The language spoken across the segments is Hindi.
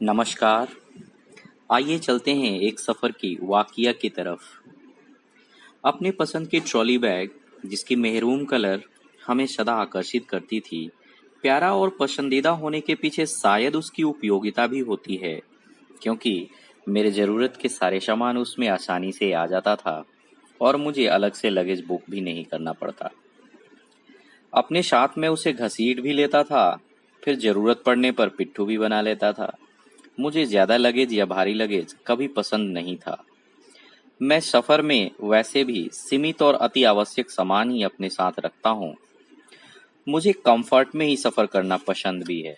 नमस्कार। आइए चलते हैं एक सफ़र की वाक़िया की तरफ। अपनी पसंद की ट्रॉली बैग, जिसकी मेहरून कलर हमें सदा आकर्षित करती थी, प्यारा और पसंदीदा होने के पीछे शायद उसकी उपयोगिता भी होती है, क्योंकि मेरे ज़रूरत के सारे सामान उसमें आसानी से आ जाता था और मुझे अलग से लगेज बुक भी नहीं करना पड़ता। अपने साथ में उसे घसीट भी लेता था, फिर ज़रूरत पड़ने पर पिट्ठू भी बना लेता था। मुझे ज्यादा लगेज या भारी लगेज कभी पसंद नहीं था। मैं सफर में वैसे भी सीमित और अति आवश्यक सामान ही अपने साथ रखता हूँ। मुझे कंफर्ट में ही सफर करना पसंद भी है।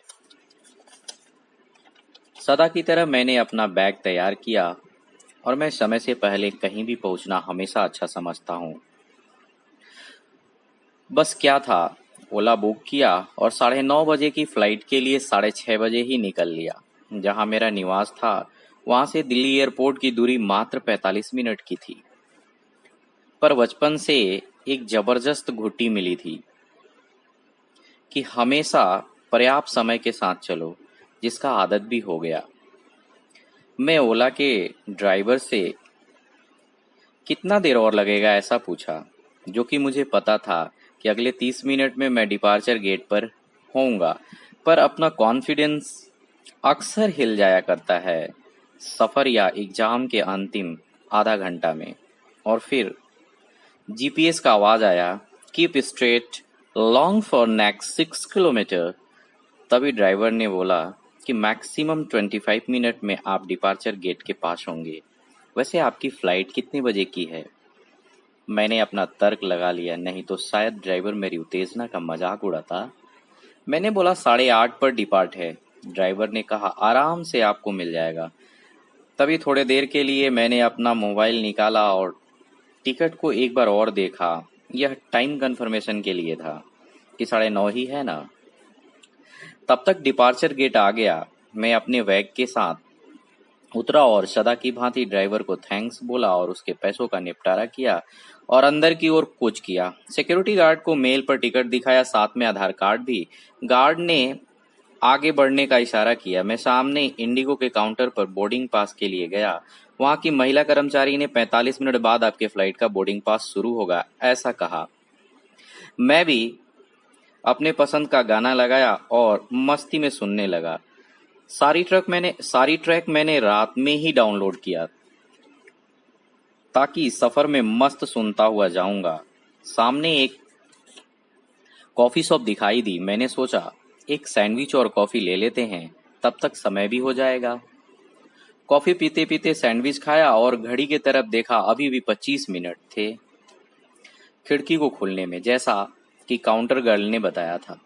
सदा की तरह मैंने अपना बैग तैयार किया और मैं समय से पहले कहीं भी पहुंचना हमेशा अच्छा समझता हूँ। बस क्या था, ओला बुक किया और 9:30 बजे की फ्लाइट के लिए 6:30 बजे ही निकल लिया। जहाँ मेरा निवास था वहां से दिल्ली एयरपोर्ट की दूरी मात्र 45 मिनट की थी। पर बचपन से एक जबरदस्त घुट्टी मिली थी कि हमेशा पर्याप्त समय के साथ चलो, जिसका आदत भी हो गया। मैं ओला के ड्राइवर से कितना देर और लगेगा ऐसा पूछा, जो कि मुझे पता था कि अगले 30 मिनट में मैं डिपार्चर गेट पर होऊंगा। पर अपना कॉन्फिडेंस अक्सर हिल जाया करता है सफर या एग्जाम के अंतिम आधा घंटा में। और फिर जीपीएस का आवाज आया, keep straight long for next 6 kilometre. तभी ड्राइवर ने बोला कि मैक्सिमम 25 मिनट में आप डिपार्चर गेट के पास होंगे। वैसे आपकी फ्लाइट कितने बजे की है? मैंने अपना तर्क लगा लिया, नहीं तो शायद ड्राइवर मेरी उत्तेजना का मजाक उड़ाता। मैंने बोला 8:30 पर डिपार्ट है। ड्राइवर ने कहा आराम से आपको मिल जाएगा। तभी थोड़े देर के लिए मैंने अपना मोबाइल निकाला और टिकट को एक बार और देखा। यह टाइम कंफर्मेशन के लिए था कि 9:30 ही है ना। तब तक डिपार्चर गेट आ गया। मैं अपने बैग के साथ उतरा और सदा की भांति ड्राइवर को थैंक्स बोला और उसके पैसों का निपटारा किया और अंदर की ओर कूच किया। सिक्योरिटी गार्ड को मेल पर टिकट दिखाया, साथ में आधार कार्ड भी। गार्ड ने आगे बढ़ने का इशारा किया। मैं सामने इंडिगो के काउंटर पर बोर्डिंग पास के लिए गया। वहां की महिला कर्मचारी ने 45 मिनट बाद आपके फ्लाइट का बोर्डिंग पास शुरू होगा ऐसा कहा। मैं भी अपने पसंद का गाना लगाया और मस्ती में सुनने लगा। सारी ट्रैक मैंने रात में ही डाउनलोड किया ताकि सफर में मस्त सुनता हुआ जाऊंगा। सामने एक कॉफी शॉप दिखाई दी। मैंने सोचा एक सैंडविच और कॉफी ले लेते हैं, तब तक समय भी हो जाएगा। कॉफी पीते पीते सैंडविच खाया और घड़ी की तरफ देखा, अभी भी 25 मिनट थे खिड़की को खुलने में, जैसा कि काउंटर गर्ल ने बताया था।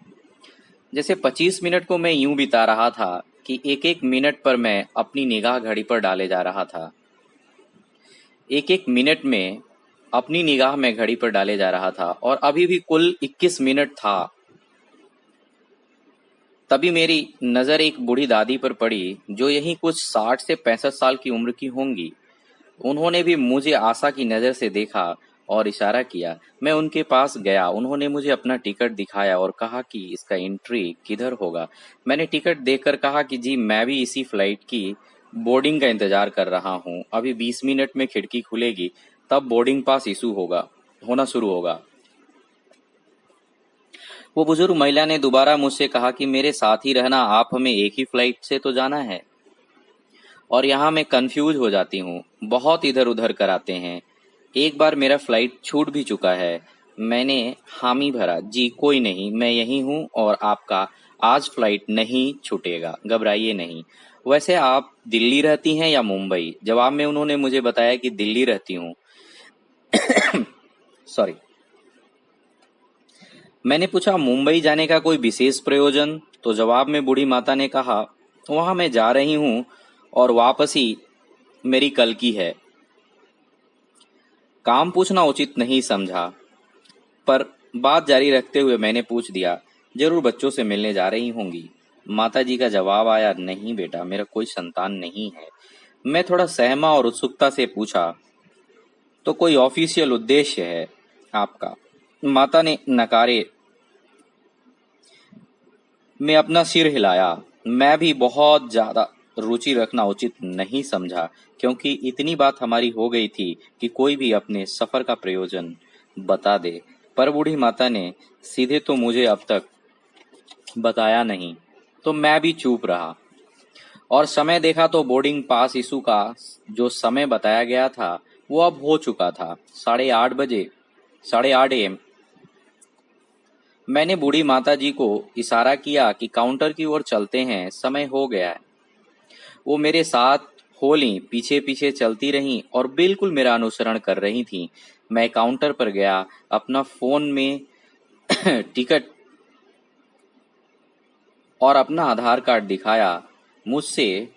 जैसे 25 मिनट को मैं यूं बिता रहा था कि एक एक मिनट पर मैं अपनी निगाह घड़ी पर डाले जा रहा था। एक एक मिनट में अपनी निगाह में घड़ी पर डाले जा रहा था और अभी भी कुल 21 मिनट था। तभी मेरी नजर एक बूढ़ी दादी पर पड़ी, जो यही कुछ 60 से 65 साल की उम्र की होंगी। उन्होंने भी मुझे आशा की नजर से देखा और इशारा किया। मैं उनके पास गया। उन्होंने मुझे अपना टिकट दिखाया और कहा कि इसका एंट्री किधर होगा। मैंने टिकट देखकर कहा कि जी मैं भी इसी फ्लाइट की बोर्डिंग का इंतजार कर रहा हूँ। अभी 20 मिनट में खिड़की खुलेगी, तब बोर्डिंग पास इशू होना शुरू होगा। वो बुजुर्ग महिला ने दोबारा मुझसे कहा कि मेरे साथ ही रहना, आप हमें एक ही फ्लाइट से तो जाना है। और यहाँ मैं कंफ्यूज हो जाती हूँ, बहुत इधर उधर कराते हैं। एक बार मेरा फ्लाइट छूट भी चुका है। मैंने हामी भरा, जी कोई नहीं, मैं यही हूँ और आपका आज फ्लाइट नहीं छूटेगा, घबराइए नहीं। वैसे आप दिल्ली रहती हैं या मुंबई? जवाब में उन्होंने मुझे बताया कि दिल्ली रहती हूँ। सॉरी। मैंने पूछा मुंबई जाने का कोई विशेष प्रयोजन? तो जवाब में बूढ़ी माता ने कहा वहां मैं जा रही हूँ और वापसी मेरी कल की है। काम पूछना उचित नहीं समझा, पर बात जारी रखते हुए मैंने पूछ दिया, जरूर बच्चों से मिलने जा रही होंगी? माताजी का जवाब आया, नहीं बेटा, मेरा कोई संतान नहीं है। मैं थोड़ा सहमा और उत्सुकता से पूछा, तो कोई ऑफिशियल उद्देश्य है आपका? माता ने नकारे में अपना सिर हिलाया। मैं भी बहुत ज्यादा रुचि रखना उचित नहीं समझा, क्योंकि इतनी बात हमारी हो गई थी कि कोई भी अपने सफर का प्रयोजन बता दे। पर बूढ़ी माता ने सीधे तो मुझे अब तक बताया नहीं, तो मैं भी चुप रहा। और समय देखा तो बोर्डिंग पास इशू का जो समय बताया गया था वो अब हो चुका था, 8:30 बजे, 8:30 AM। मैंने बूढ़ी माता जी को इशारा किया कि काउंटर की ओर चलते हैं, समय हो गया है। वो मेरे साथ होली पीछे पीछे चलती रहीं और बिल्कुल मेरा अनुसरण कर रही थीं। मैं काउंटर पर गया, अपना फोन में टिकट और अपना आधार कार्ड दिखाया। मुझसे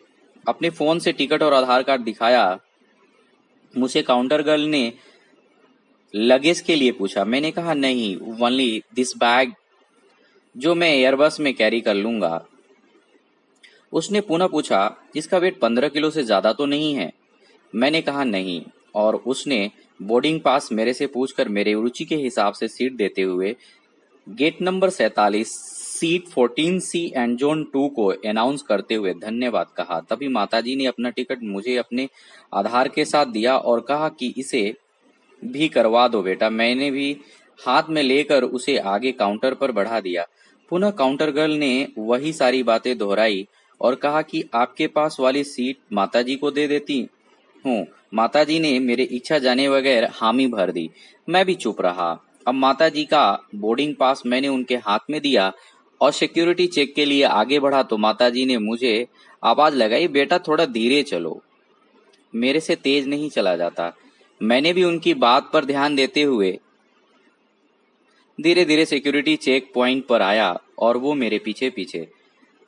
अपने फोन से टिकट और आधार कार्ड दिखाया। मुझे काउंटर गर्ल ने लगेज के लिए पूछा। मैंने कहा नहीं, ओनली दिस बैग जो मैं एयरबस में कैरी कर लूंगा। उसने पुनः पूछा, इसका वेट 15 किलो से ज्यादा तो नहीं है? मैंने कहा नहीं, और उसने बोर्डिंग पास मेरे से पूछकर मेरे रुचि के हिसाब से सीट देते हुए gate number 47 seat 14C and zone 2 को अनाउंस करते हुए धन्यवाद कहा। तभी माताजी ने अपना टिकट मुझे अपने आधार के साथ दिया और कहा कि इसे भी करवा दो बेटा। मैंने भी हाथ में लेकर उसे आगे काउंटर पर बढ़ा दिया। पुनः काउंटर गर्ल ने वही सारी बातें दोहराई और कहा कि आपके पास वाली सीट माताजी को दे देती हूँ। माताजी ने मेरे इच्छा जाने बगैर हामी भर दी। मैं भी चुप रहा। अब माताजी का बोर्डिंग पास मैंने उनके हाथ में दिया और सिक्योरिटी चेक के लिए आगे बढ़ा तो माताजी ने मुझे आवाज लगाई, बेटा थोड़ा धीरे चलो, मेरे से तेज नहीं चला जाता। मैंने भी उनकी बात पर ध्यान देते हुए धीरे धीरे सिक्योरिटी चेक पॉइंट पर आया और वो मेरे पीछे पीछे।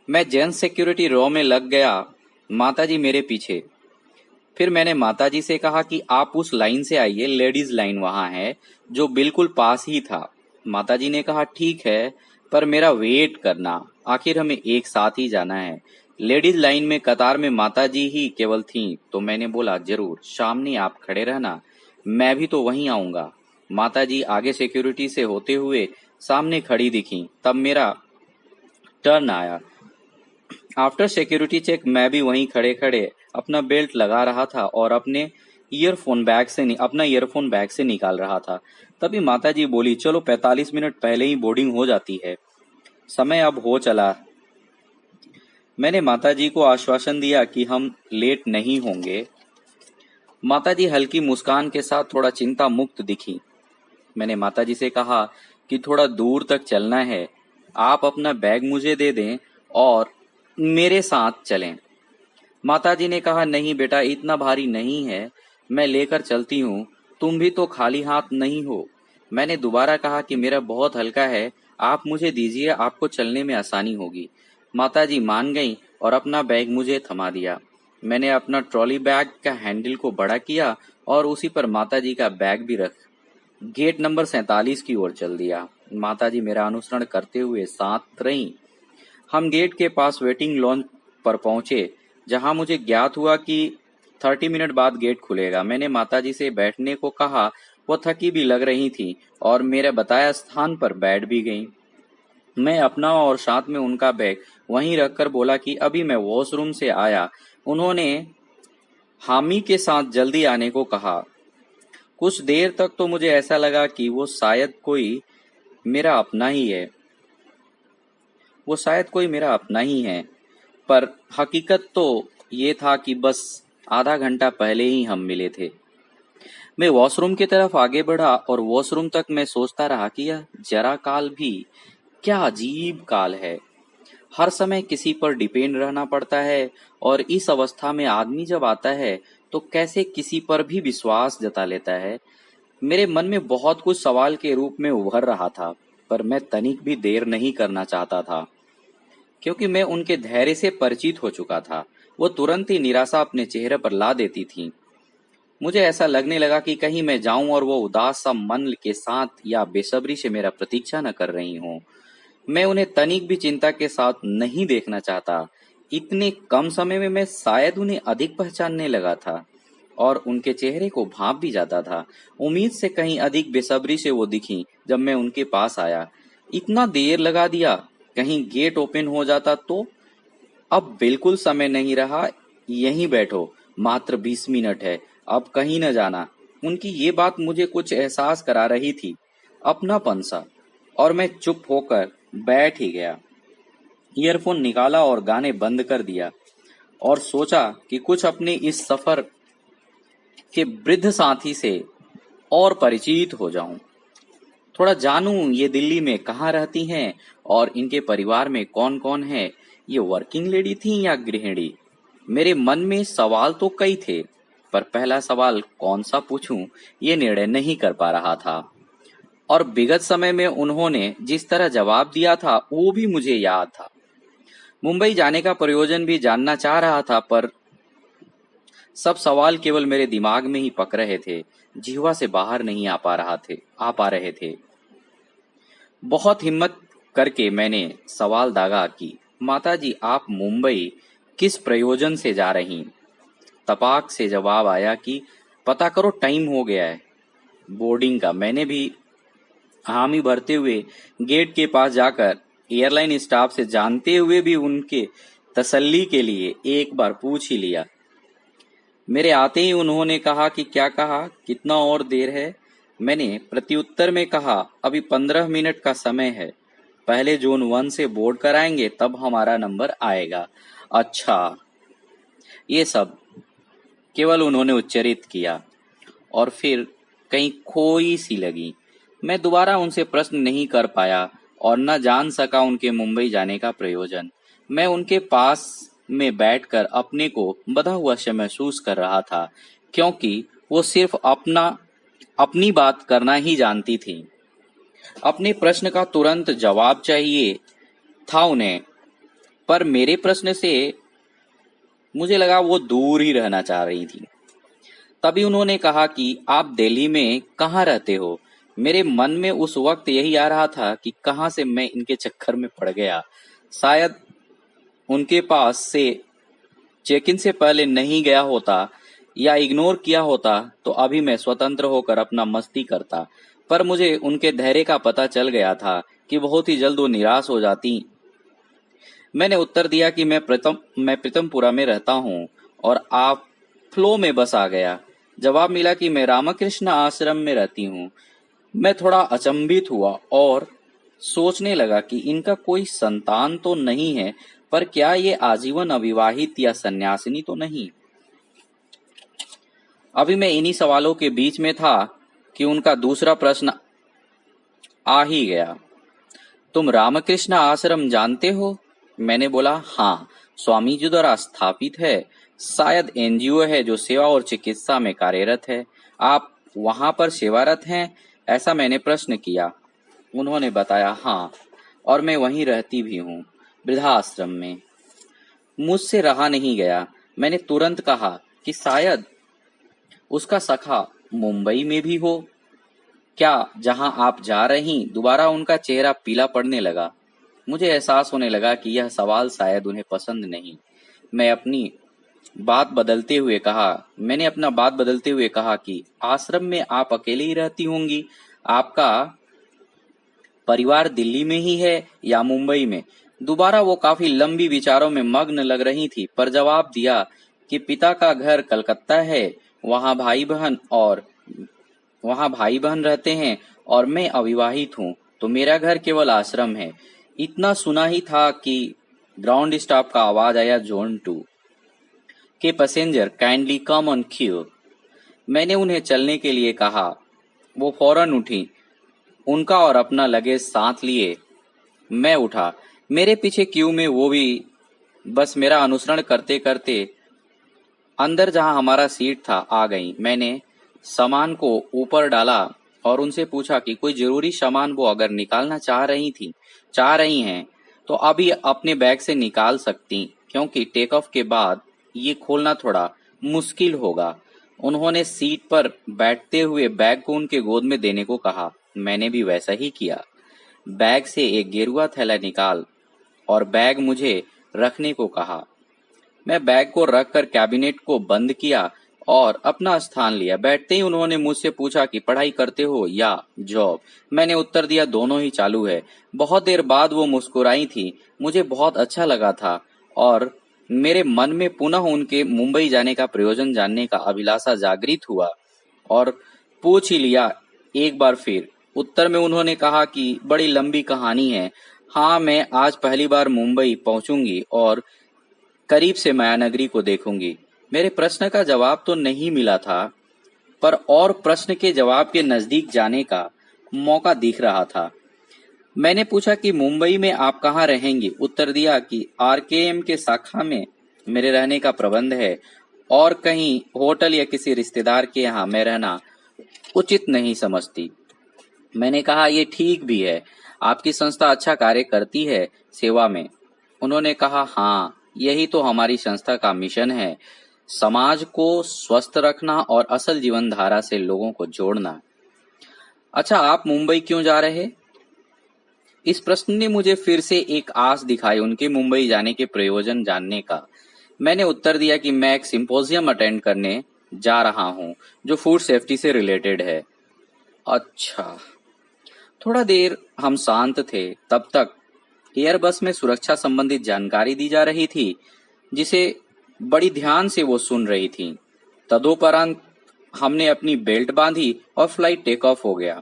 मैं जेंट्स सिक्योरिटी रो में लग गया, माताजी मेरे पीछे। फिर मैंने माताजी से कहा कि आप उस लाइन से आइए, लेडीज लाइन वहां है, जो बिल्कुल पास ही था। माताजी ने कहा ठीक है, पर मेरा वेट करना, आखिर हमें एक साथ ही जाना है। लेडीज लाइन में कतार में माताजी ही केवल थीं, तो मैंने बोला जरूर, सामने आप खड़े रहना, मैं भी तो वहीं आऊंगा। माताजी आगे सिक्योरिटी से होते हुए सामने खड़ी दिखी। तब मेरा टर्न आया। आफ्टर सिक्योरिटी चेक मैं भी वहीं खड़े खड़े अपना बेल्ट लगा रहा था और अपना ईयरफोन बैग से निकाल रहा था। तभी माताजी बोली, चलो 45 मिनट पहले ही बोर्डिंग हो जाती है, समय अब हो चला। मैंने माताजी को आश्वासन दिया कि हम लेट नहीं होंगे। माताजी हल्की मुस्कान के साथ थोड़ा चिंता मुक्त दिखी। मैंने माताजी से कहा कि थोड़ा दूर तक चलना है, आप अपना बैग मुझे दे दें और मेरे साथ चलें। माताजी ने कहा नहीं बेटा, इतना भारी नहीं है, मैं लेकर चलती हूँ, तुम भी तो खाली हाथ नहीं हो। मैंने दोबारा कहा कि मेरा बहुत हल्का है, आप मुझे दीजिए, आपको चलने में आसानी होगी। माताजी मान गईं और अपना बैग मुझे थमा दिया। मैंने अपना ट्रॉली बैग का हैंडल को बड़ा किया और उसी पर माताजी का बैग भी रख गेट नंबर 47 की ओर चल दिया। माताजी मेरा अनुसरण करते हुए साथ रहीं। हम गेट के पास वेटिंग लॉन्च पर पहुंचे, जहां मुझे ज्ञात हुआ कि 30 मिनट बाद गेट खुलेगा। मैंने माताजी से बैठने को कहा, वो थकी भी लग रही थी और मेरे बताया स्थान पर बैठ भी गईं। मैं अपना और साथ में उनका बैग वहीं रखकर बोला कि अभी मैं वॉशरूम से आया। उन्होंने हामी के साथ जल्दी आने को कहा। कुछ देर तक तो मुझे ऐसा लगा कि वो शायद कोई मेरा अपना ही है, पर हकीकत तो ये था कि बस आधा घंटा पहले ही हम मिले थे। मैं वॉशरूम की तरफ आगे बढ़ा और वॉशरूम तक मैं सोचता रहा कि यह जरा काल भी क्या अजीब काल है। हर समय किसी पर डिपेंड रहना पड़ता है और इस अवस्था में आदमी जब आता है तो कैसे किसी पर भी विश्वास जता लेता है। मेरे मन में बहुत कुछ सवाल के रूप में उभर रहा था, पर मैं तनिक भी देर नहीं करना चाहता था, क्योंकि मैं उनके धैर्य से परिचित हो चुका था। वो तुरंत ही निराशा अपने चेहरे पर ला देती थी। मुझे ऐसा लगने लगा कि कहीं मैं जाऊं और वो उदास सा मन के साथ या बेसब्री से मेरा प्रतीक्षा न कर रही हों। मैं उन्हें तनिक भी चिंता के साथ नहीं देखना चाहता। इतने कम समय में मैं शायद उन्हें अधिक पहचानने लगा था और उनके चेहरे को भांप भी जाता था। उम्मीद से कहीं अधिक बेसब्री से वो दिखी जब मैं उनके पास आया। इतना देर लगा दिया, कहीं गेट ओपन हो जाता तो। अब बिल्कुल समय नहीं रहा, यहीं बैठो, मात्र 20 मिनट है, अब कहीं न जाना। उनकी ये बात मुझे कुछ एहसास करा रही थी, अपनापन सा, और मैं चुप होकर बैठ ही गया। ईयरफोन निकाला और गाने बंद कर दिया और सोचा कि कुछ अपने इस सफर के वृद्ध साथी से और परिचित हो जाऊं, थोड़ा जानूं ये दिल्ली में कहाँ रहती हैं और इनके परिवार में कौन कौन है। ये वर्किंग लेडी थी या गृहिणी? मेरे मन में सवाल तो कई थे, पर पहला सवाल कौन सा पूछूं ये निर्णय नहीं कर पा रहा था। और विगत समय में उन्होंने जिस तरह जवाब दिया था वो भी मुझे याद था। मुंबई जाने का प्रयोजन भी जानना चाह रहा था, पर सब सवाल केवल मेरे दिमाग में ही पक रहे थे, जिह्वा से बाहर नहीं आ पा रहे थे। बहुत हिम्मत करके मैंने सवाल दागा कि माताजी, आप मुंबई किस प्रयोजन से जा रही? तपाक से जवाब आया कि पता करो, टाइम हो गया है बोर्डिंग का। मैंने भी हामी भरते हुए गेट के पास जाकर एयरलाइन स्टाफ से जानते हुए भी उनके तसल्ली के लिए एक बार पूछ ही लिया। मेरे आते ही उन्होंने कहा कि क्या कहा, कितना और देर है? मैंने प्रत्युत्तर में कहा, अभी 15 मिनट का समय है, पहले जोन 1 से बोर्ड कराएंगे तब हमारा नंबर आएगा। अच्छा, ये सब केवल उन्होंने उच्चरित किया और फिर कहीं खोई सी लगी। मैं दोबारा उनसे प्रश्न नहीं कर पाया और न जान सका उनके मुंबई जाने का प्रयोजन। मैं उनके पास में बैठकर अपने को बंधा हुआ से महसूस कर रहा था, क्योंकि वो सिर्फ अपनी बात करना ही जानती थी। अपने प्रश्न का तुरंत जवाब चाहिए था उन्हें, पर मेरे प्रश्न से मुझे लगा वो दूर ही रहना चाह रही थी। तभी उन्होंने कहा कि आप दिल्ली में कहाँ रहते हो? मेरे मन में उस वक्त यही आ रहा था कि कहाँ से मैं इनके चक्कर में पड़ गया। शायद उनके पास से चेक इन से पहले नहीं गया होता या इग्नोर किया होता तो अभी मैं स्वतंत्र होकर अपना मस्ती करता, पर मुझे उनके धैर्य का पता चल गया था कि बहुत ही जल्द वो निराश हो जाती। मैंने उत्तर दिया कि मैं प्रीतमपुरा में रहता हूँ और आप फ्लो में बस आ गया। जवाब मिला कि मैं रामकृष्ण आश्रम में रहती हूँ। मैं थोड़ा अचंभित हुआ और सोचने लगा कि इनका कोई संतान तो नहीं है, पर क्या ये आजीवन अविवाहित या सन्यासिनी तो नहीं? अभी मैं इन्हीं सवालों के बीच में था कि उनका दूसरा प्रश्न आ ही गया। तुम रामकृष्ण आश्रम जानते हो? मैंने बोला, हाँ, स्वामी जी द्वारा स्थापित है, शायद एनजीओ है जो सेवा और चिकित्सा में कार्यरत है। आप वहां पर सेवारत हैं? ऐसा मैंने प्रश्न किया। उन्होंने बताया, हाँ, और मैं वहीं रहती भी हूँ, वृद्धाश्रम में। मुझसे रहा नहीं गया। मैंने तुरंत कहा कि शायद उसका सखा मुंबई में भी हो क्या, जहां आप जा रही? दोबारा उनका चेहरा पीला पड़ने लगा। मुझे एहसास होने लगा कि यह सवाल शायद उन्हें पसंद नहीं। मैंने अपनी बात बदलते हुए कहा कि आश्रम में आप अकेले ही रहती होंगी, आपका परिवार दिल्ली में ही है या मुंबई में? दोबारा वो काफी लंबी विचारों में मग्न लग रही थी, पर जवाब दिया कि पिता का घर कलकत्ता है, वहाँ भाई बहन रहते हैं और मैं अविवाहित हूँ, तो मेरा घर केवल आश्रम है। इतना सुना ही था कि ग्राउंड स्टाफ का आवाज आया, जोन 2 के passenger kindly come on Q. मैंने उन्हें चलने के लिए कहा। वो फौरन उठी, उनका और अपना लगेज साथ लिए। मैं उठा। मेरे पीछे क्यू में वो भी बस मेरा अनुसरण करते करते अंदर जहां हमारा सीट था आ गई। मैंने सामान को ऊपर डाला और उनसे पूछा कि कोई जरूरी सामान वो अगर निकालना चाह रही हैं तो अभी अपने बैग से निकाल सकती, क्योंकि टेक ऑफ के बाद ये खोलना थोड़ा मुश्किल होगा। उन्होंने सीट पर बैठते हुए बैग को उनके गोद में देने को कहा। मैंने भी वैसा ही किया। बैग से एक गेरुआ थैला निकाल और बैग मुझे रखने को कहा। मैं बैग को रखकर कैबिनेट को बंद किया और अपना स्थान लिया। बैठते ही उन्होंने मुझसे पूछा कि पढ़ाई करते हो या जॉब? मैंने उत्तर दिया, दोनों ही चालू है। बहुत देर बाद वो मुस्कुराई थी। मुझे बहुत अच्छा लगा था और मेरे मन में पुनः उनके मुंबई जाने का प्रयोजन जानने का अभिलाषा जागृत हुआ और पूछ ही लिया एक बार फिर। उत्तर में उन्होंने कहा कि बड़ी लंबी कहानी है। हाँ, मैं आज पहली बार मुंबई पहुंचूंगी और करीब से मायानगरी को देखूंगी। मेरे प्रश्न का जवाब तो नहीं मिला था, पर और प्रश्न के जवाब के नजदीक जाने का मौका दिख रहा था। मैंने पूछा कि मुंबई में आप कहाँ रहेंगे। उत्तर दिया कि आरकेएम के शाखा में मेरे रहने का प्रबंध है और कहीं होटल या किसी रिश्तेदार के यहाँ मैं रहना उचित नहीं समझती। मैंने कहा ये ठीक भी है, आपकी संस्था अच्छा कार्य करती है सेवा में। उन्होंने कहा हाँ, यही तो हमारी संस्था का मिशन है, समाज को स्वस्थ रखना और असल जीवन धारा से लोगों को जोड़ना। अच्छा, आप मुंबई क्यों जा रहे? इस प्रश्न ने मुझे फिर से एक आस दिखाई उनके मुंबई जाने के प्रयोजन जानने का। मैंने उत्तर दिया कि मैं एक सिंपोजियम अटेंड करने जा रहा हूँ जो फूड सेफ्टी से रिलेटेड है। अच्छा। थोड़ा देर हम शांत थे। तब तक एयरबस में सुरक्षा संबंधित जानकारी दी जा रही थी, जिसे बड़ी ध्यान से वो सुन रही थी। तदोपरांत हमने अपनी बेल्ट बांधी और फ्लाइट टेक ऑफ हो गया।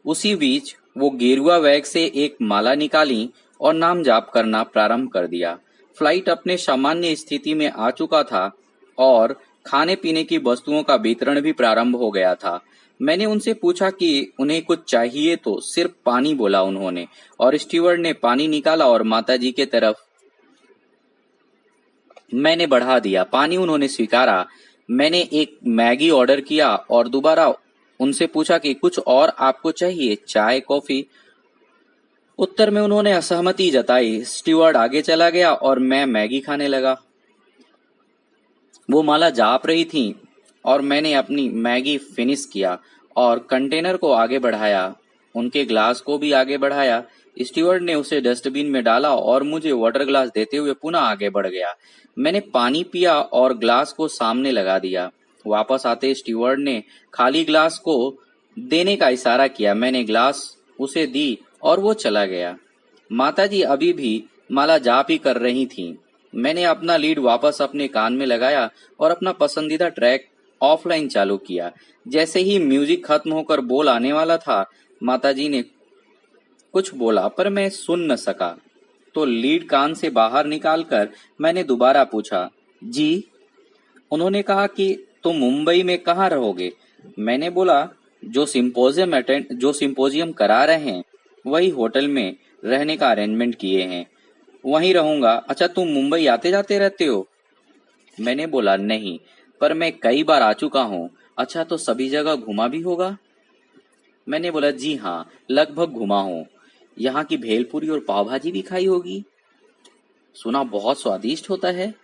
उसी बीच वो गेरुआ बैग से एक माला निकाली और नाम जाप करना प्रारंभ कर दिया। फ्लाइट अपने सामान्य स्थिति में आ चुका था और खाने पीने की वस्तुओं का वितरण भी प्रारंभ हो गया था। मैंने उनसे पूछा कि उन्हें कुछ चाहिए तो सिर्फ पानी बोला उन्होंने, और स्टीवर्ड ने पानी निकाला और माताजी के तरफ मैंने बढ़ा दिया। पानी उन्होंने स्वीकारा। मैंने एक मैगी ऑर्डर किया और दोबारा उनसे पूछा कि कुछ और आपको चाहिए, चाय, कॉफी? उत्तर में उन्होंने असहमति जताई। स्टीवर्ड आगे चला गया और मैं मैगी खाने लगा। वो माला जाप रही थी और मैंने अपनी मैगी फिनिश किया और कंटेनर को आगे बढ़ाया, उनके ग्लास को भी आगे बढ़ाया। स्टीवर्ड ने उसे डस्टबिन में डाला और मुझे वाटर ग्लास देते हुए पुनः आगे बढ़ गया। मैंने पानी पिया और ग्लास को सामने लगा दिया। वापस आते स्टीवर्ड ने खाली ग्लास को देने का इशारा किया। मैंने ग्लास उसे दी और वो चला गया। माताजी अभी भी माला जाप ही कर रही थीं। मैंने अपना लीड वापस अपने कान में लगाया और अपना पसंदीदा ट्रैक ऑफलाइन चालू किया। जैसे ही म्यूजिक खत्म होकर बोल आने वाला था, माताजी ने कुछ बोला पर मैं सुन न सका। तो लीड कान से बाहर निकालकर मैंने दोबारा पूछा, जी? उन्होंने कहा कि तुम मुंबई में कहाँ रहोगे? मैंने बोला, जो सिंपोजियम करा रहे हैं वही होटल में रहने का अरेंजमेंट किए हैं, वहीं रहूंगा। अच्छा, तुम मुंबई आते जाते रहते हो? मैंने बोला, नहीं, पर मैं कई बार आ चुका हूँ। अच्छा, तो सभी जगह घुमा भी होगा? मैंने बोला, जी हाँ, लगभग घुमा हूँ। यहाँ की भेलपुरी और पाव भाजी भी खाई होगी, सुना बहुत स्वादिष्ट होता है।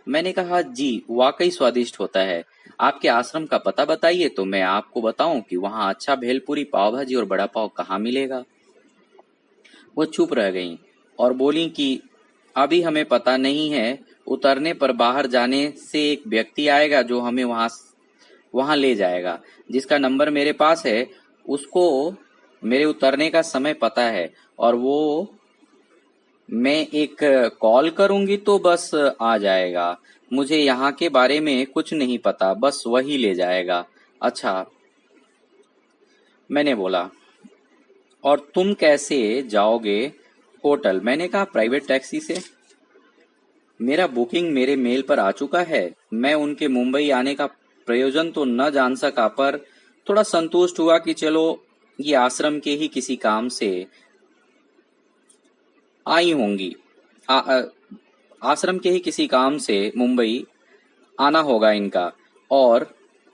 मैंने कहा, जी वाकई स्वादिष्ट होता है। आपके आश्रम का पता बताइए तो मैं आपको बताऊं कि वहाँ अच्छा भेलपुरी, पाव भाजी और बड़ा पाव कहाँ मिलेगा। वो चुप रह गईं और बोली कि अभी हमें पता नहीं है, उतरने पर बाहर जाने से एक व्यक्ति आएगा जो हमें वहां ले जाएगा। जिसका नंबर मेरे पास है उसको मेरे उतरने का समय पता है और वो मैं एक कॉल करूंगी तो बस आ जाएगा। मुझे यहाँ के बारे में कुछ नहीं पता, बस वही ले जाएगा। अच्छा, मैंने बोला, और तुम कैसे जाओगे होटल? मैंने कहा, प्राइवेट टैक्सी से। मेरा बुकिंग मेरे मेल पर आ चुका है। मैं उनके मुंबई आने का प्रयोजन तो न जान सका, पर थोड़ा संतुष्ट हुआ कि चलो ये आश्रम के ही किसी काम से आई होंगी। आश्रम के ही किसी काम से मुंबई आना होगा इनका, और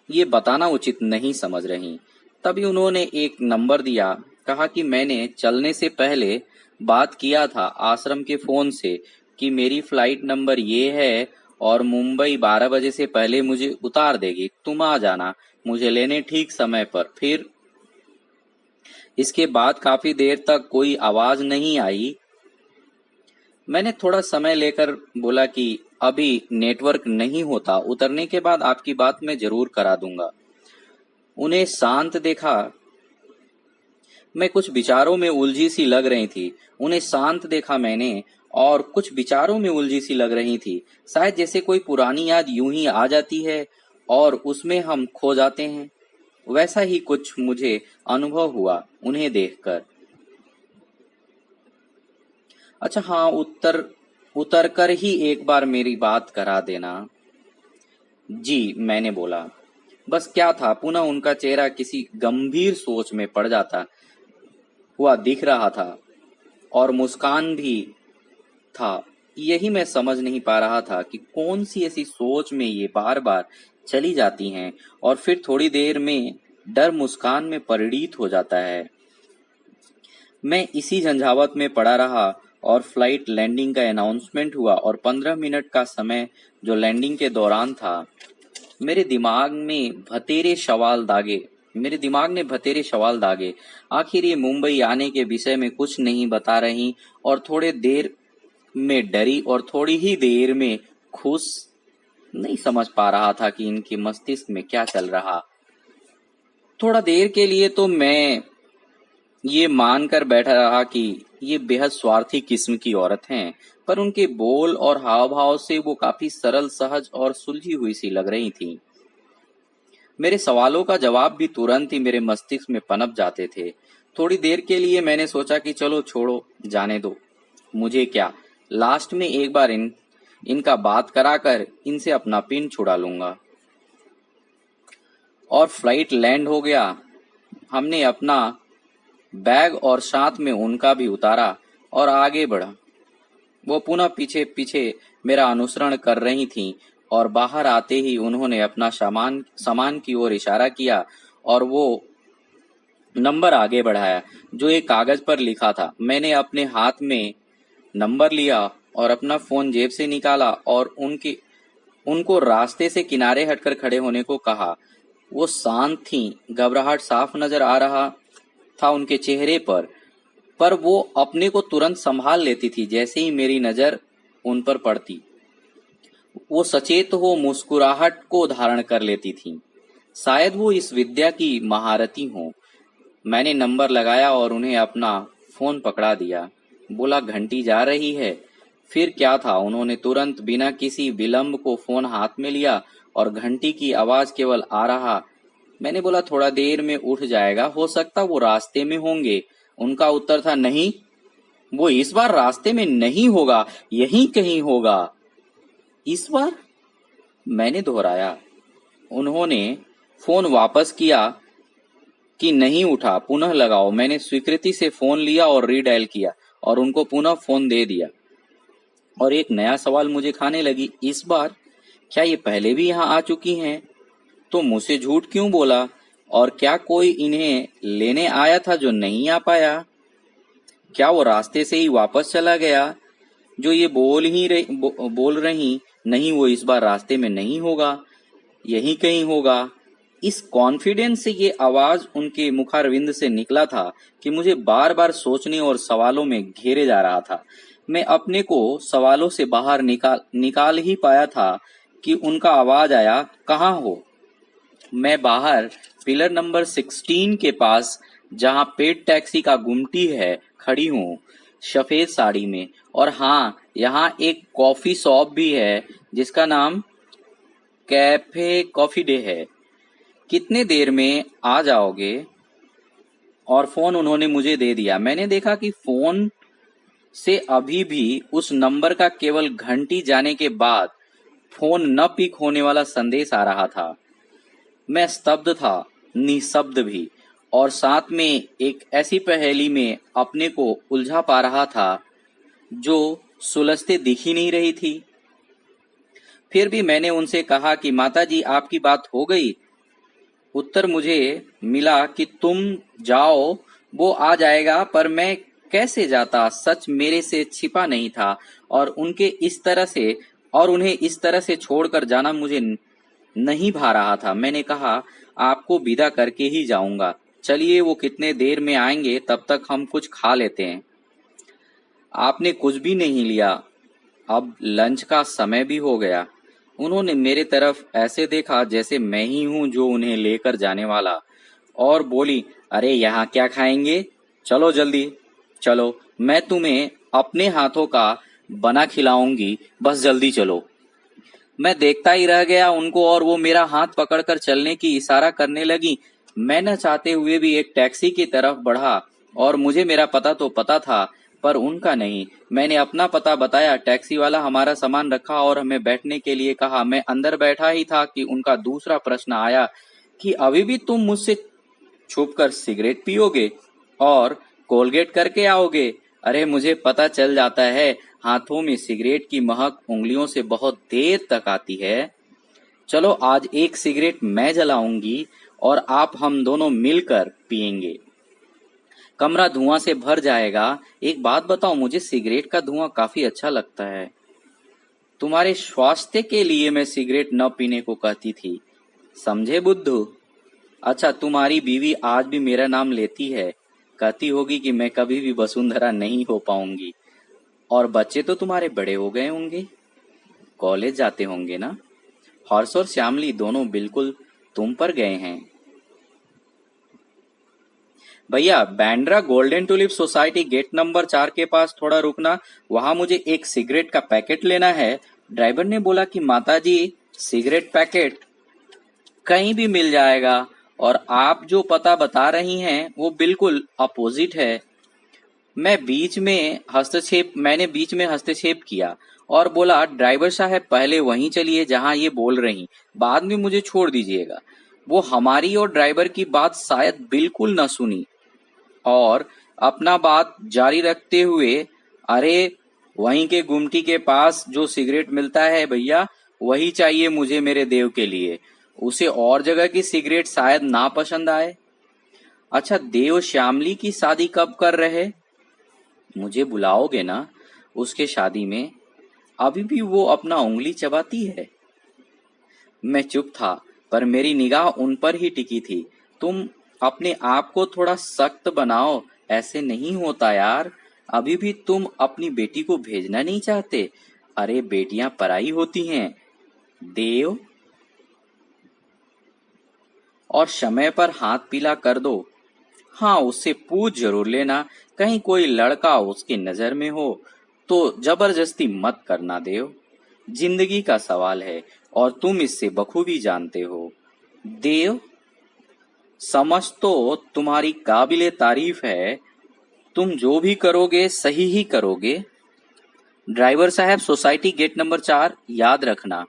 ये बताना उचित नहीं समझ रही। तभी उन्होंने एक नंबर दिया। कहा कि मैंने चलने से पहले बात किया था आश्रम के फोन से कि मेरी फ्लाइट नंबर ये है और मुंबई 12 बजे से पहले मुझे उतार देगी, तुम आ जाना मुझे लेने ठीक समय पर। फिर इसके बाद काफी देर तक कोई आवाज नहीं आई। मैंने थोड़ा समय लेकर बोला कि अभी नेटवर्क नहीं होता, उतरने के बाद आपकी बात मैं जरूर करा दूंगा। उन्हें शांत देखा मैं कुछ विचारों में उलझी सी लग रही थी। उन्हें शांत देखा मैंने और कुछ विचारों में उलझी सी लग रही थी। शायद जैसे कोई पुरानी याद यूं ही आ जाती है और उसमें हम खो जाते हैं। वैसा ही कुछ मुझे अनुभव हुआ उन्हें देखकर। अच्छा हाँ, उतर कर ही एक बार मेरी बात करा देना। जी, मैंने बोला। बस क्या था, पुनः उनका चेहरा किसी गंभीर सोच में पड़ जाता हुआ दिख रहा था और मुस्कान भी था। यही मैं समझ नहीं पा रहा था कि कौन सी ऐसी सोच में ये बार बार चली जाती हैं और फिर थोड़ी देर में डर मुस्कान में परिणित हो जाता है। मैं इसी झंझावत में पड़ा रहा और फ्लाइट लैंडिंग का अनाउंसमेंट हुआ और 15 मिनट का समय जो लैंडिंग के दौरान था, मेरे दिमाग ने भतेरे सवाल दागे। आखिर ये मुंबई आने के विषय में कुछ नहीं बता रही और थोड़े देर में डरी और थोड़ी ही देर में खुश। नहीं समझ पा रहा था कि इनके मस्तिष्क में क्या चल रहा। थोड़ा देर के लिए तो मैं ये मानकर बैठा रहा कि ये बेहद स्वार्थी किस्म की औरत हैं, पर उनके बोल और हाव भाव से वो काफी सरल, सहज और सुलझी हुई सी लग रही थी। मेरे सवालों का जवाब भी तुरंत ही मेरे मस्तिष्क में पनप जाते थे। थोड़ी देर के लिए मैंने सोचा कि चलो छोड़ो, जाने दो, मुझे क्या, लास्ट में एक बार इनका बात कराकर इनसे अपना पिन छुड़ा लूंगा। और फ्लाइट लैंड हो गया। हमने अपना बैग और साथ में उनका भी उतारा और आगे बढ़ा। वो पुनः पीछे पीछे मेरा अनुसरण कर रही थीं और बाहर आते ही उन्होंने अपना सामान की ओर इशारा किया और वो नंबर आगे बढ़ाया जो एक कागज पर लिखा था। मैंने अपने हाथ में नंबर लिया और अपना फोन जेब से निकाला और उनको रास्ते से किनारे हटकर खड़े होने को कहा। वो शांत थीं, घबराहट साफ नजर आ रहा था उनके चेहरे पर वो अपने को तुरंत संभाल लेती थी जैसे ही मेरी नजर उन पर पड़ती। वो सचेत हो मुस्कुराहट को धारण कर लेती थीं। शायद वो इस विद्या की महारथी हों। मैंने नंबर लगाया और उन्हें अपना फोन पकड़ा दिया। बोला घंटी जा रही है। फिर क्या था, उन्होंने तुरंत बिना किसी विलंब को फोन हाथ में लिया और घंटी की आवाज केवल आ रहा। मैंने बोला थोड़ा देर में उठ जाएगा, हो सकता वो रास्ते में होंगे। उनका उत्तर था नहीं, वो इस बार रास्ते में नहीं होगा, यहीं कहीं होगा। इस बार, मैंने दोहराया। उन्होंने फोन वापस किया कि नहीं उठा, पुनः लगाओ। मैंने स्वीकृति से फोन लिया और रीडायल किया और उनको पुनः फोन दे दिया। और एक नया सवाल मुझे खाने लगी, इस बार क्या ये पहले भी यहाँ आ चुकी हैं? तो मुझसे झूठ क्यों बोला? और क्या कोई इन्हें लेने आया था जो नहीं आ पाया? क्या वो रास्ते से ही वापस चला गया? जो ये बोल रही नहीं, वो इस बार रास्ते में नहीं होगा, यहीं कहीं होगा। इस कॉन्फिडेंस से ये आवाज उनके मुखारविंद से निकला था कि मुझे बार बार सोचने और सवालों में घेरे जा रहा था। मैं अपने को सवालों से बाहर निकाल ही पाया था कि उनका आवाज आया, कहाँ हो? मैं बाहर पिलर नंबर 16 के पास, जहाँ पेड टैक्सी का गुमटी है, खड़ी हूँ, सफेद साड़ी में। और हाँ, यहाँ एक कॉफी शॉप भी है जिसका नाम कैफे कॉफी डे है। कितने देर में आ जाओगे? और फोन उन्होंने मुझे दे दिया। मैंने देखा कि फोन से अभी भी उस नंबर का केवल घंटी जाने के बाद फोन न पिक होने वाला संदेश आ रहा था। मैं स्तब्ध था, निशब्द भी, और साथ में एक ऐसी पहेली में अपने को उलझा पा रहा था जो सुलझते दिख ही नहीं रही थी। फिर भी मैंने उनसे कहा कि माताजी, आपकी बात हो गई? उत्तर मुझे मिला कि तुम जाओ, वो आ जाएगा। पर मैं कैसे जाता? सच मेरे से छिपा नहीं था और उन्हें इस तरह से छोड़कर जाना मुझे नहीं भा रहा था। मैंने कहा, आपको विदा करके ही जाऊंगा। चलिए, वो कितने देर में आएंगे, तब तक हम कुछ खा लेते हैं। आपने कुछ भी नहीं लिया, अब लंच का समय भी हो गया। उन्होंने मेरे तरफ ऐसे देखा जैसे मैं ही हूं जो उन्हें लेकर जाने वाला, और बोली, अरे यहाँ क्या खाएंगे? चलो जल्दी, चलो, मैं तुम्हें अपने हाथों का बना खिलाऊंगी, बस जल्दी चलो। मैं देखता ही रह गया उनको और वो मेरा हाथ पकड़कर चलने की इशारा करने लगी। मैं न चाहते हुए भी एक टैक्सी की तरफ बढ़ा और मुझे मेरा पता तो पता था, पर उनका नहीं। मैंने अपना पता बताया, टैक्सी वाला हमारा सामान रखा और हमें बैठने के लिए कहा। मैं अंदर बैठा ही था कि उनका दूसरा प्रश्न आया कि अभी भी तुम मुझसे छुपकर सिगरेट पियोगे और कोलगेट करके आओगे? अरे मुझे पता चल जाता है, हाथों में सिगरेट की महक उंगलियों से बहुत देर तक आती है। चलो आज एक सिगरेट मैं जलाऊंगी और आप हम दोनों मिलकर पिएंगे। कमरा धुआं से भर जाएगा। एक बात बताओ, मुझे सिगरेट का धुआं काफी अच्छा लगता है। तुम्हारे स्वास्थ्य के लिए मैं सिगरेट न पीने को कहती थी, समझे बुद्धू? अच्छा, तुम्हारी बीवी आज भी मेरा नाम लेती है, कहती होगी कि मैं कभी भी वसुंधरा नहीं हो पाऊंगी। और बच्चे तो तुम्हारे बड़े हो गए होंगे, कॉलेज जाते होंगे ना? हर्ष और श्यामली दोनों बिल्कुल तुम पर गए हैं। भैया, Bandra golden tulip society gate number 4 के पास थोड़ा रुकना, वहां मुझे एक सिगरेट का पैकेट लेना है। ड्राइवर ने बोला कि माताजी, सिगरेट पैकेट कहीं भी मिल जाएगा और आप जो पता बता रही हैं वो बिल्कुल अपोजिट है। मैंने बीच में हस्तक्षेप किया और बोला, ड्राइवर साहब पहले वहीं चलिए जहां ये बोल रही, बाद में मुझे छोड़ दीजिएगा। वो हमारी और ड्राइवर की बात शायद बिल्कुल न सुनी और अपना बात जारी रखते हुए, अरे वहीं के गुमटी के पास जो सिगरेट मिलता है भैया, वही चाहिए मुझे मेरे देव के लिए। उसे और जगह की सिगरेट शायद ना पसंद आए। अच्छा, देव श्यामली की शादी कब कर रहे? मुझे बुलाओगे ना उसके शादी में? अभी भी वो अपना उंगली चबाती है। मैं चुप था, पर मेरी निगाह उन पर ही टिकी थी। तुम अपने आप को थोड़ा सख्त बनाओ, ऐसे नहीं होता यार। अभी भी तुम अपनी बेटी को भेजना नहीं चाहते? अरे बेटियां पराई होती हैं देव। और समय पर हाथ पीला कर दो। हाँ, उससे पूछ जरूर लेना, कहीं कोई लड़का उसकी नजर में हो तो जबरदस्ती मत करना देव। जिंदगी का सवाल है और तुम इससे बखूबी जानते हो देव। समझ तो तुम्हारी काबिले तारीफ है, तुम जो भी करोगे सही ही करोगे। ड्राइवर साहब, सोसाइटी गेट नंबर 4 याद रखना।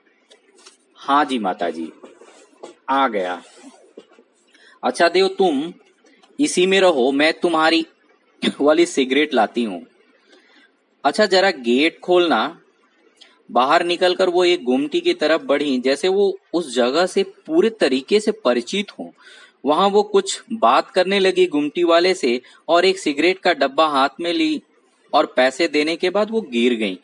हाँ जी माताजी, आ गया। अच्छा देव, तुम इसी में रहो, मैं तुम्हारी वाली सिगरेट लाती हूँ। अच्छा जरा गेट खोलना। बाहर निकलकर वो एक गुमटी की तरफ बढ़ी, जैसे वो उस जगह से पूरे तरीके से परिचित हो। वहां वो कुछ बात करने लगी गुमटी वाले से और एक सिगरेट का डब्बा हाथ में ली और पैसे देने के बाद वो गिर गई।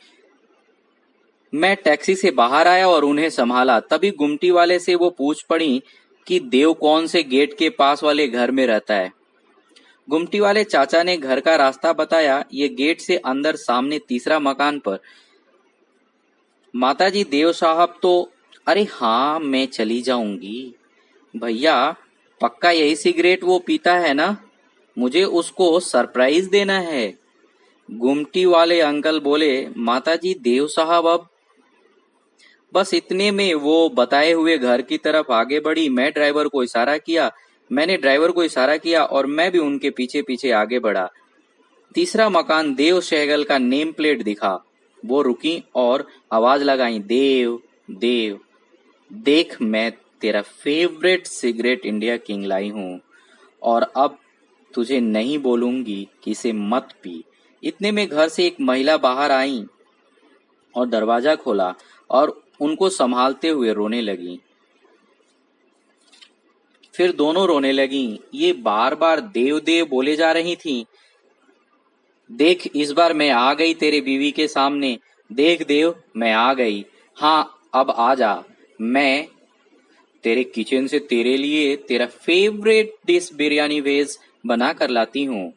मैं टैक्सी से बाहर आया और उन्हें संभाला। तभी गुमटी वाले से वो पूछ पड़ी कि देव कौन से गेट के पास वाले घर में रहता है। गुमटी वाले चाचा ने घर का रास्ता बताया, ये गेट से अंदर सामने तीसरा मकान पर। माताजी, देव साहब तो, अरे हाँ मैं चली जाऊंगी। भैया पक्का यही सिगरेट वो पीता है ना? मुझे उसको सरप्राइज देना है। गुमटी वाले अंकल बोले। माताजी, देव साहब अब। बस इतने में वो बताए हुए घर की तरफ आगे बढ़ी। मैंने ड्राइवर को इशारा किया और मैं भी उनके पीछे पीछे आगे बढ़ा। तीसरा मकान देव सहगल का नेम प्लेट दिखा। वो रुकी और आवाज लगाई, देव देव, देख मैं तेरा फेवरेट सिगरेट इंडिया किंग लाई हूँ और अब तुझे नहीं बोलूंगी कि इसे मत पी। इतने में घर से एक महिला बाहर आई और दरवाजा खोला और उनको संभालते हुए रोने लगी। फिर दोनों रोने लगी। ये बार बार देव देव बोले जा रही थी। देख इस बार मैं आ गई तेरे बीवी के सामने। देख देव, मैं आ गई। हाँ अब आ जा, मैं तेरे किचन से तेरे लिए तेरा फेवरेट डिश बिरयानी वेज बना कर लाती हूँ।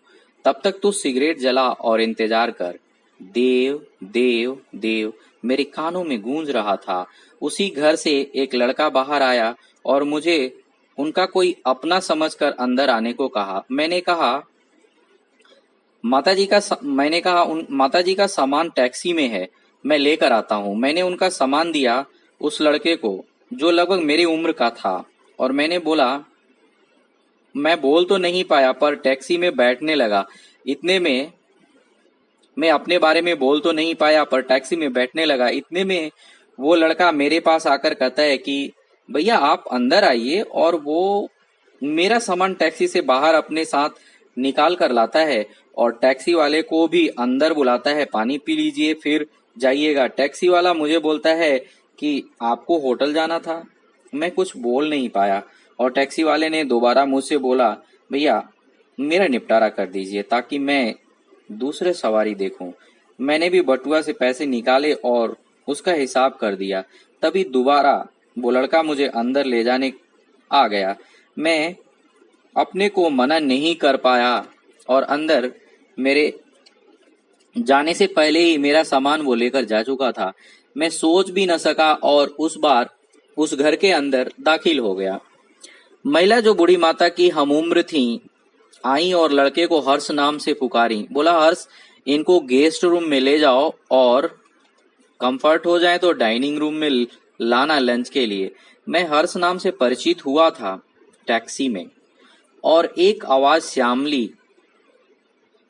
तब तक तू सिगरेट जला और इंतजार कर। देव देव देव मेरे कानों में गूंज रहा था। उसी घर से एक लड़का बाहर आया और मुझे उनका कोई अपना समझकर अंदर आने को कहा। मैंने कहा, मैंने कहा माताजी का सामान टैक्सी में है, मैं लेकर आता हूँ। मैंने उनका सामान दिया उस लड़के को जो लगभग मेरी उम्र का था, और मैं बोल तो नहीं पाया पर टैक्सी में बैठने लगा। इतने में मैं अपने बारे में बोल तो नहीं पाया पर टैक्सी में बैठने लगा। इतने में वो लड़का मेरे पास आकर कहता है कि भैया आप अंदर आइए, और वो मेरा सामान टैक्सी से बाहर अपने साथ निकाल कर लाता है और टैक्सी वाले को भी अंदर बुलाता है, पानी पी लीजिए फिर जाइएगा। टैक्सी वाला मुझे बोलता है कि आपको होटल जाना था। मैं कुछ बोल नहीं पाया और टैक्सी वाले ने दोबारा मुझसे बोला, भैया मेरा निपटारा कर दीजिए ताकि मैं दूसरे सवारी देखूं। मैंने भी बटुआ से पैसे निकाले और उसका हिसाब कर दिया। तभी दोबारा वो लड़का मुझे अंदर ले जाने आ गया। मैं अपने को मना नहीं कर पाया और अंदर मेरे जाने से पहले ही मेरा सामान वो लेकर जा चुका था। मैं सोच भी न सका और उस बार उस घर के अंदर दाखिल हो गया। महिला जो बूढ़ी माता की हमउम्र थी आई और लड़के को हर्ष नाम से पुकारी। बोला, हर्ष इनको गेस्ट रूम में ले जाओ और कंफर्ट हो जाए तो डाइनिंग रूम में लाना लंच के लिए। मैं हर्ष नाम से परिचित हुआ था टैक्सी में, और एक आवाज श्यामली,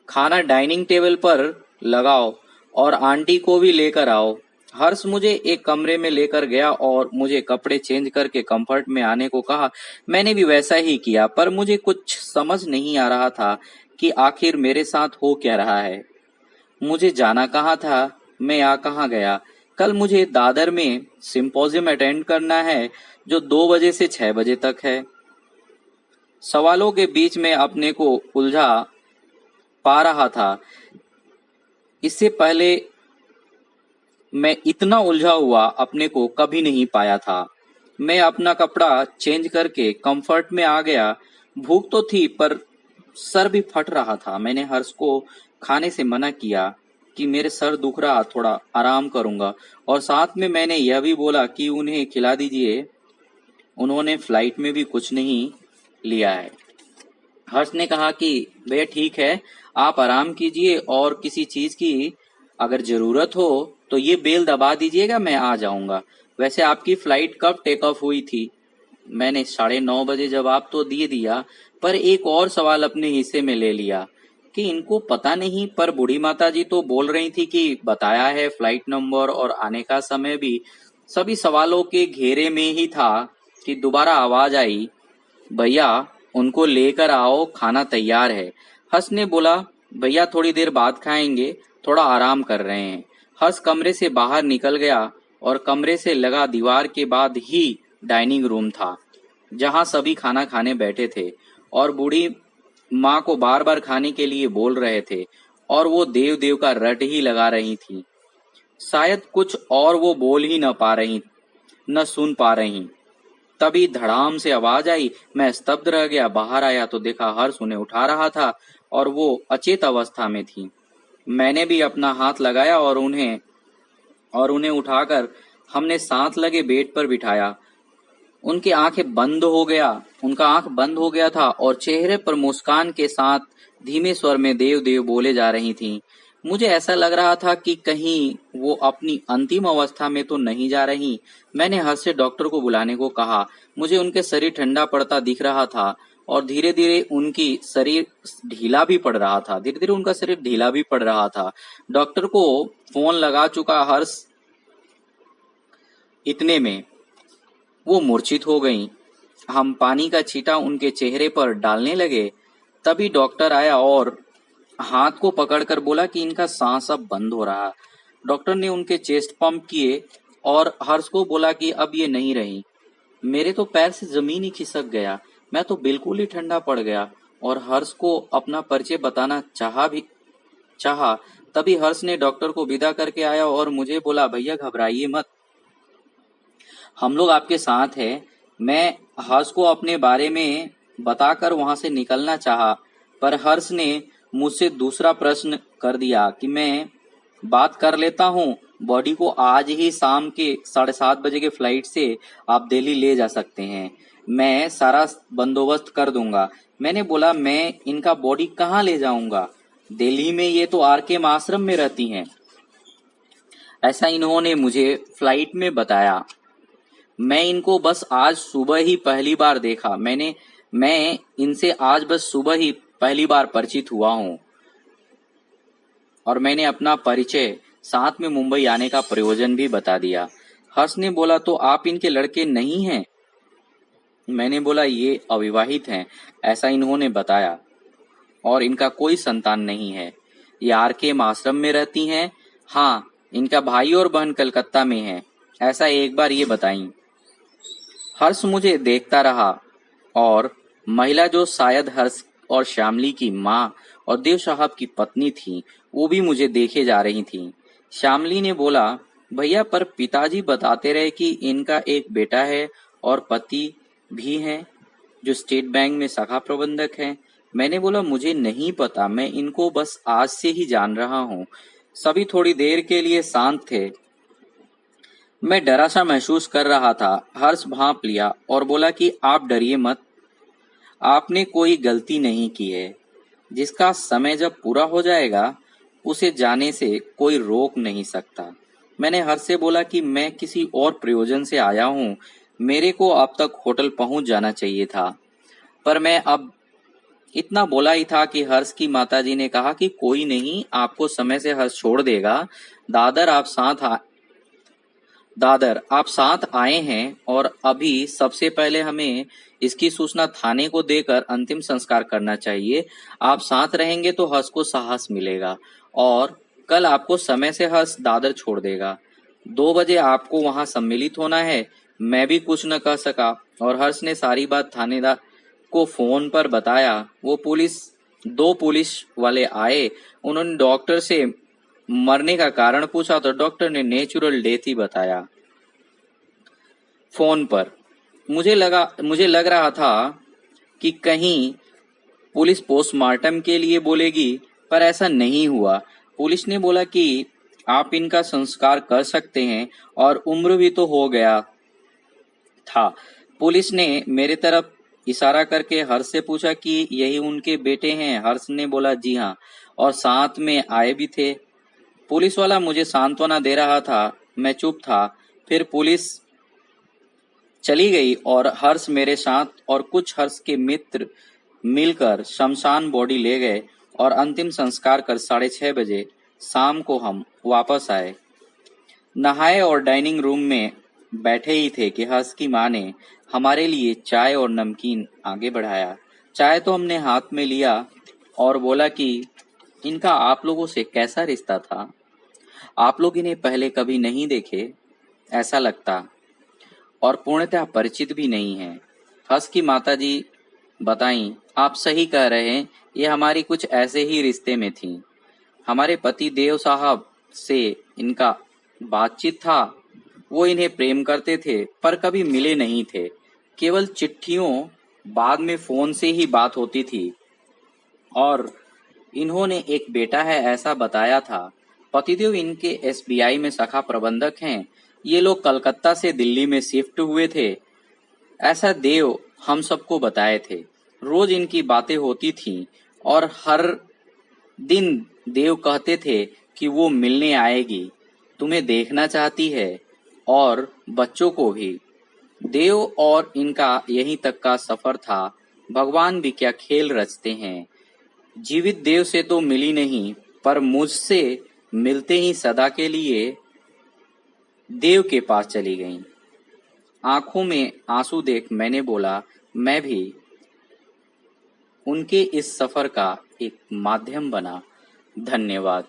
खाना डाइनिंग टेबल पर लगाओ और आंटी को भी लेकर आओ। हर्ष मुझे एक कमरे में लेकर गया और मुझे कपड़े चेंज करके कंफर्ट में आने को कहा। मैंने भी वैसा ही किया, पर मुझे कुछ समझ नहीं आ रहा था कि आखिर मेरे साथ हो क्या रहा है। मुझे जाना कहाँ था, मैं आ कहाँ गया। कल मुझे दादर में सिंपोजियम अटेंड करना है जो 2 बजे से 6 बजे तक है। सवालों के बीच में अपने को उलझा पा रहा था। इससे पहले मैं इतना उलझा हुआ अपने को कभी नहीं पाया था। मैं अपना कपड़ा चेंज करके कंफर्ट में आ गया। भूख तो थी पर सर भी फट रहा था। मैंने हर्ष को खाने से मना किया कि मेरे सर दुख रहा, थोड़ा आराम करूंगा, और साथ में मैंने यह भी बोला कि उन्हें खिला दीजिए, उन्होंने फ्लाइट में भी कुछ नहीं लिया है। हर्ष ने कहा कि भैया ठीक है, आप आराम कीजिए और किसी चीज की अगर जरूरत हो तो ये बेल दबा दीजिएगा, मैं आ जाऊंगा। वैसे आपकी फ्लाइट कब टेक ऑफ हुई थी? मैंने 9:30 बजे जवाब तो दे दिया, पर एक और सवाल अपने हिस्से में ले लिया कि इनको पता नहीं, पर बूढ़ी माता जी तो बोल रही थी कि बताया है फ्लाइट नंबर और आने का समय भी। सभी सवालों के घेरे में ही था कि दोबारा आवाज आई, भैया उनको लेकर आओ, खाना तैयार है। हर्ष ने बोला, भैया थोड़ी देर बाद खाएंगे, थोड़ा आराम कर रहे हैं। हर्ष कमरे से बाहर निकल गया और कमरे से लगा दीवार के बाद ही डाइनिंग रूम था जहां सभी खाना खाने बैठे थे और बूढ़ी माँ को बार बार खाने के लिए बोल रहे थे और वो देव देव का रट ही लगा रही थी। शायद कुछ और वो बोल ही न पा रही, न सुन पा रही। तभी धड़ाम से आवाज आई। मैं स्तब्ध रह गया। बाहर आया तो देखा हर्ष उन्हें उठा रहा था और वो अचेत अवस्था में थी। मैंने भी अपना हाथ लगाया और उन्हें उठाकर हमने साथ लगे बेड पर बिठाया। उनका आंख बंद हो गया था और चेहरे पर मुस्कान के साथ धीमे स्वर में देव देव बोले जा रही थीं। मुझे ऐसा लग रहा था कि कहीं वो अपनी अंतिम अवस्था में तो नहीं जा रही। मैंने हर्ष से डॉक्टर को बुलाने को कहा। मुझे उनके शरीर ठंडा पड़ता दिख रहा था और धीरे धीरे उनका शरीर ढीला भी पड़ रहा था। डॉक्टर को फोन लगा चुका हर्ष, इतने में वो मूर्छित हो गईं। हम पानी का छींटा उनके चेहरे पर डालने लगे। तभी डॉक्टर आया और हाथ को पकड़कर बोला कि इनका सांस अब बंद हो रहा। डॉक्टर ने उनके चेस्ट पंप किए और हर्ष को बोला कि अब ये नहीं रही। मेरे तो पैर से जमीन ही खिसक गया। मैं तो बिल्कुल ही ठंडा पड़ गया और हर्ष को अपना परिचय बताना चाहा। तभी हर्ष ने डॉक्टर को विदा करके आया और मुझे बोला, भैया घबराइए मत, हम लोग आपके साथ हैं। मैं हर्ष को अपने बारे में बताकर वहां से निकलना चाहा, पर हर्ष ने मुझसे दूसरा प्रश्न कर दिया कि मैं बात कर लेता हूँ, बॉडी को आज ही शाम के 7:30 बजे के फ्लाइट से आप दिल्ली ले जा सकते हैं, मैं सारा बंदोबस्त कर दूंगा। मैंने बोला, मैं इनका बॉडी कहाँ ले जाऊंगा? दिल्ली में ये तो RK आश्रम में रहती हैं। ऐसा इन्होंने मुझे फ्लाइट में बताया। मैं इनको बस आज सुबह ही पहली बार देखा। मैं इनसे आज बस सुबह ही पहली बार परिचित हुआ हूँ और मैंने अपना परिचय साथ में मुंबई आने का प्रयोजन भी बता दिया। हर्ष ने बोला, तो आप इनके लड़के नहीं हैं? मैंने बोला, ये अविवाहित हैं, ऐसा इन्होंने बताया, और इनका कोई संतान नहीं है। ये RK आश्रम में रहती हैं। हाँ, इनका भाई और बहन कलकत्ता में है, ऐसा एक बार ये बताई। हर्ष मुझे देखता रहा और महिला जो शायद हर्ष और श्यामली की माँ और देव साहब की पत्नी थी, वो भी मुझे देखे जा रही थी। श्यामली ने बोला, भैया पर पिताजी बताते रहे कि इनका एक बेटा है और पति भी हैं जो स्टेट बैंक में शाखा प्रबंधक हैं। मैंने बोला, मुझे नहीं पता, मैं इनको बस आज से ही जान रहा हूँ। सभी थोड़ी देर के लिए शांत थे। मैं डरा सा महसूस कर रहा था। हर्ष भांप लिया और बोला कि आप डरिए मत, आपने कोई गलती नहीं की है। जिसका समय जब पूरा हो जाएगा उसे जाने से कोई रोक नहीं सकता। मैंने हर्ष से बोला कि मैं किसी और प्रयोजन से आया हूँ, मेरे को अब तक होटल पहुंच जाना चाहिए था। पर मैं अब इतना बोला ही था कि हर्ष की माताजी ने कहा कि कोई नहीं, आपको समय से हर्ष छोड़ देगा। दादर आप साथ आए हैं और अभी सबसे पहले हमें इसकी सूचना थाने को देकर अंतिम संस्कार करना चाहिए। आप साथ रहेंगे तो हर्ष को साहस मिलेगा और कल आपको समय से हर्ष दादर छोड़ देगा। 2 बजे आपको वहां सम्मिलित होना है। मैं भी कुछ न कह सका और हर्ष ने सारी बात थानेदार को फोन पर बताया। वो 2 पुलिस वाले आए। उन्होंने डॉक्टर से मरने का कारण पूछा तो डॉक्टर ने नेचुरल डेथ ही बताया। फोन पर मुझे लग रहा था कि कहीं पुलिस पोस्टमार्टम के लिए बोलेगी, पर ऐसा नहीं हुआ। पुलिस ने बोला कि आप इनका संस्कार कर सकते हैं और उम्र भी तो हो गया था। पुलिस ने मेरे तरफ इशारा करके हर्ष से पूछा कि यही उनके बेटे हैं। हर्ष ने बोला, जी हाँ, और साथ में आए भी थे। पुलिस वाला मुझे सांत्वना दे रहा था। मैं चुप था। फिर पुलिस चली गई और हर्ष मेरे साथ और कुछ हर्ष के मित्र मिलकर शमशान बॉडी ले गए और अंतिम संस्कार कर 6:30 बजे शाम को हम वापस आए। नहाए और डाइनिंग रूम में बैठे ही थे कि हर्ष की माँ ने हमारे लिए चाय और नमकीन आगे बढ़ाया। चाय तो हमने हाथ में लिया और बोला कि इनका आप लोगों से कैसा रिश्ता था? आप लोग इन्हें पहले कभी नहीं देखे ऐसा लगता और पूर्णतः परिचित भी नहीं है। हर्ष की माताजी बताई, आप सही कह रहे हैं, ये हमारी कुछ ऐसे ही रिश्ते में थी। हमारे पति देव साहब से इनका बातचीत था। वो इन्हें प्रेम करते थे पर कभी मिले नहीं थे, केवल चिट्ठियों, बाद में फोन से ही बात होती थी। और इन्होंने एक बेटा है ऐसा बताया था। पतिदेव इनके SBI में शाखा प्रबंधक हैं। ये लोग कलकत्ता से दिल्ली में शिफ्ट हुए थे, ऐसा देव हम सबको बताए थे। रोज इनकी बातें होती थीं और हर दिन देव कहते थे कि वो मिलने आएगी, तुम्हें देखना चाहती है और बच्चों को भी। देव और इनका यहीं तक का सफर था। भगवान भी क्या खेल रचते हैं। जीवित देव से तो मिली नहीं, पर मुझसे मिलते ही सदा के लिए देव के पास चली गईं। आंखों में आंसू देख मैंने बोला, मैं भी उनके इस सफर का एक माध्यम बना। धन्यवाद।